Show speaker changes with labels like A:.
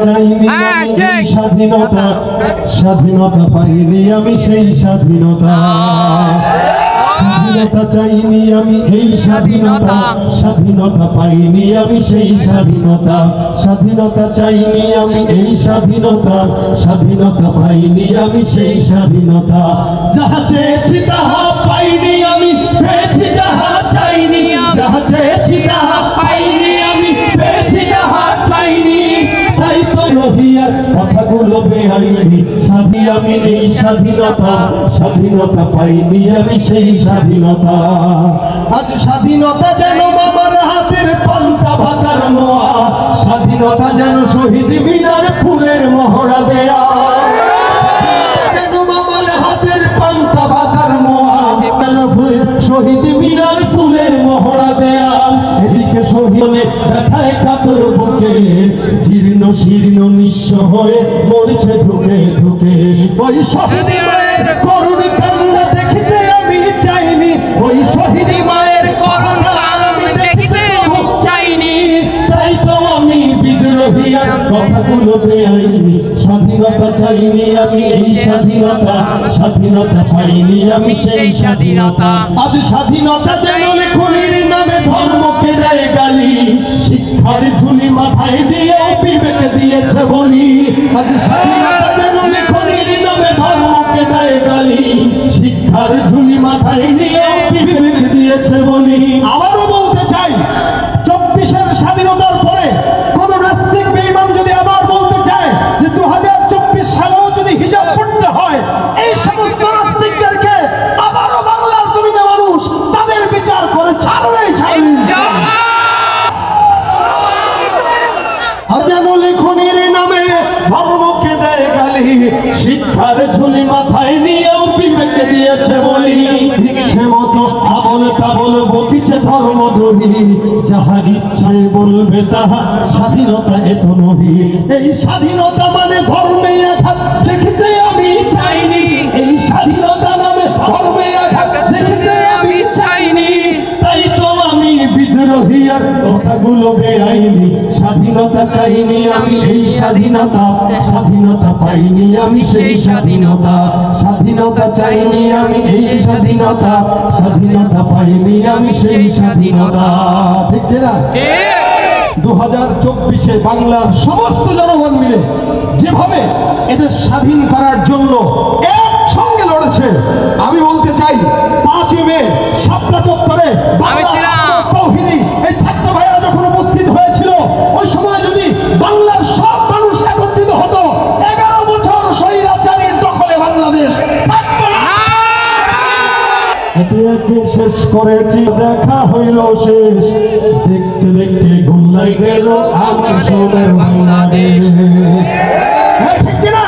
A: চাইনি আমি স্বাধীনতা, স্বাধীনতা পাইনি আমি সেই স্বাধীনতা। স্বাধীনতা চাইনি আমি এই স্বাধীনতা, স্বাধীনতা পাইনি আমি সেই স্বাধীনতা। স্বাধীনতা চাইনি আমি এই স্বাধীনতা, স্বাধীনতা পাইনি আমি সেই স্বাধীনতা। যাহা চেয়েছি তাহা পাইনি আমি, পেয়েছি যাহা চাইনি। যাহা চেয়েছি তাহা পাইনি আমি, পেয়েছি যাহা চাইনি। তাই তো রহিয়ার কথাগুলো বেআইনি। স্বাধী আমি এই স্বাধীনতা, স্বাধীনতা পাইনি আমি সেই স্বাধীনতা। আজ স্বাধীনতা যেন মামার হাতের পান্তা ভাতার মোয়া, স্বাধীনতা যেন শহীদ মিনার ফুলের মহড়া দেয়া। যেন মামার হাতের পান্তা ভাতার মোয়া, শহীদ মিনার ফুলের মহড়া দেয়া। এদিকে শহীদে ব্যথায় কাতর বুকে, জীর্ণ শীর্ণ নিঃস্ব হয়ে মরছে ঢুকে ঢুকে। ওই শহীদ মায়ের করুণ কান্না দেখিতে আমি চাইনি, ওই শহীদ মায়ের করুণ আমি দেখিতে চাইনি। তাই তো আমি বিদ্রোহী আর কথাগুলো বেআইনি। স্বাধীনতা চাইনি আমি এই স্বাধীনতা, স্বাধীনতা পাইনি আমি সেই স্বাধীনতা। আজ স্বাধীনতা যেন খুনির নামে ধর্মকে দেয় গালি, শিক্ষার ঝুলি মাথায় দিয়েও বিবেক দিয়েছে বলি। আজ স্বাধীনতা যেন খুনির নামে ধর্মকে দেয় গালি, শিক্ষার ঝুলি মাথায় নিয়েও বিবেক দিয়েছে বলি। আবারও বলতে চাই, 24-এর স্বাধীনতার পরে কোন নাস্তিক বেঈমান যদি আবার বলতে চায় যে 2024 সালেও যদি হিজাব পড়তে হয়, এই সমস্ত নাস্তিকদেরকে আবারও বাংলার জমিনে মানুষ তাদের বিচার করে ছাড়বে ছাড়বে। আজানুল খুনির নামে ধর্মকে দেয় গালি, শিক্ষার ঝুলি মাথায় নিয়েও বিবেক দিয়েছে বলি। ইচ্ছে মতো আবল তাবল বকিছে ধর্মদ্রোহী, যাহা ইচ্ছে বলবে তাহা স্বাধীনতা এত নহি। এই স্বাধীনতা মানে ধর্মে আঘাত দেখিতে আমি চাইনি, এই স্বাধীনতা নামে ধর্মে আঘাত দেখিতে আমি চাইনি। তাই তো আমি বিদ্রোহী আর কথাগুলো বেআইনি। স্বাধীনতা চাইনি আমি এই স্বাধীনতা, স্বাধীনতা পাইনি আমি সেই স্বাধীনতা। স্বাধীনতা চাইনি আমি এই স্বাধীনতা, স্বাধীনতা পাইনি আমি সেই স্বাধীনতা। ঠিক না? 2024-এ বাংলার সমস্ত জনগণ মিলে যেভাবে এদের স্বাধীন করার জন্য একসঙ্গে লড়েছে, আমি বলতে চাই 5 মে শাপলা চত্বরে তৌহিদি এই ছাত্র ভাইয়েরা যখন উপস্থিত হয়েছিল, ওই সময় যদি বাংলার সব মানুষ একত্রিত হতো, 11 বছর স্বৈরাচারীর দখলে বাংলাদেশ থাকতো না। একে একে শেষ করেছি, দেখা হইল শেষ, দেখতে দেখতে গোল্লাই গেল আমার সোনার বাংলাদেশ। ঠিক কিনা?